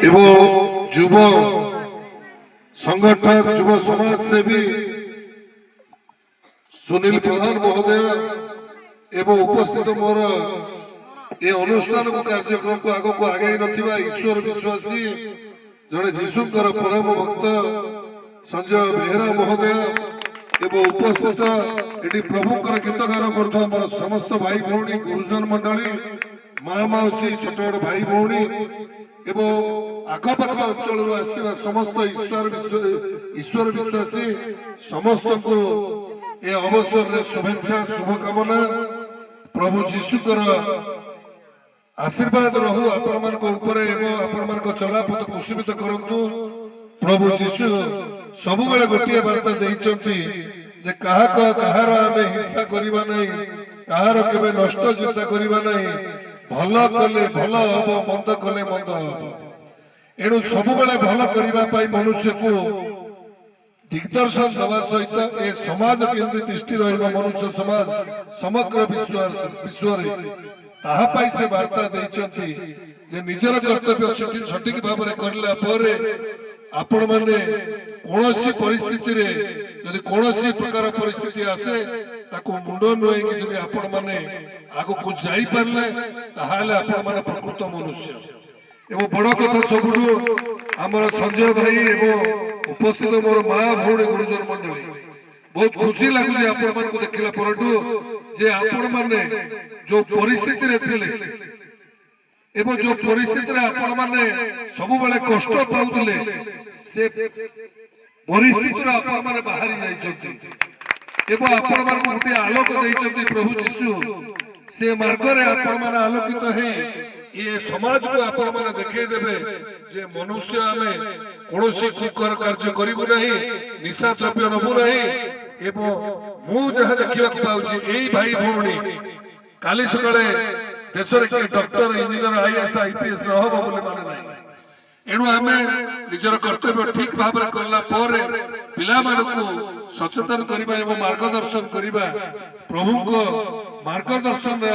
एवं युव संगठक युव समाज सेवी सुनील प्रधान महोदय एवं उपस्थित मोर ये अनुष्ठान को कार्यक्रम को आग को आगे नथिबा ईश्वर विश्वासी जड़े जीशुकर परम भक्त संजय बेहरा महोदय एवं उपस्थित ये प्रभुकर गीत गान कर समस्त भाई भौणी गुरुजन मंडली माँ मौसी छोट छोट भाई भौणी एवं आखपाख अंचल आसवा समस्त ईश्वर विश्वासी समस्त को ये अवसर में शुभेच्छा शुभकामना प्रभु जीशुकर आशीर्वाद रहू आपण चलापथ कुसुमित करंतु प्रभु जीशु सब बेले गोटे वार्ता देइचंती जे कहार आमे हिंसा करिबा नहीं कहार केबे नष्ट चिंता करिबा नहीं भल कले भल हबो मंद कले मंद हबो एणु सब बेले भल करिबा पाई मनुष्य को दिग्दर्शन दवा सहित ए समाज केमती दृष्टि रहिबा मनुष्य समाज समग्र विश्व ताहा पाई से वार्ता देइचंती जे निजर कर्तव्य सठिक भाव में करला परे आपण माने कोनोसी परिस्थिति रे यदि कोनोसी प्रकार परिस्थिति आसे ताको मुंडो नोई कि जदि आपण माने आगो को जाई परले ताहाले आपण माने प्रकृत मनुष्य एवं बड़ कथा सबुडू हमर संजय भाई एवं उपस्थित मोर माँ भौणी गुरुजन मंडली बहुत खुशी लगुच आपण मान को देखला परटू जे आपण माने जो परिस्थिति रे थिले एवं जो परिस्थिति रे आपण माने सब बेले कष्ट पाउतले से परिस्थिति रे आपण माने बाहरी जाई छथि एवं आपण मान को गुटे आलोक देई छथि प्रभु यीशु से मार्ग रे आपण माने आलोकित है ये समाज को आपण माने देखै देबे जे मनुष्य हमें कोनोसी कुकर कार्य करिबु नहीं निशा द्रव्य नबु नहीं एवं मु जहा देखिबा को पाउची एई भाई भौणी काली सकाळे देशरे के डॉक्टर इंजीनियर आईएएस आईपीएस न होबो बोली माने नाही एणु आमे निजर कर्तव्य ठीक भाव रे करला परे पिला मानकु सचेतन करिबा एवं मार्गदर्शन करिबा प्रभु को मार्गदर्शन रे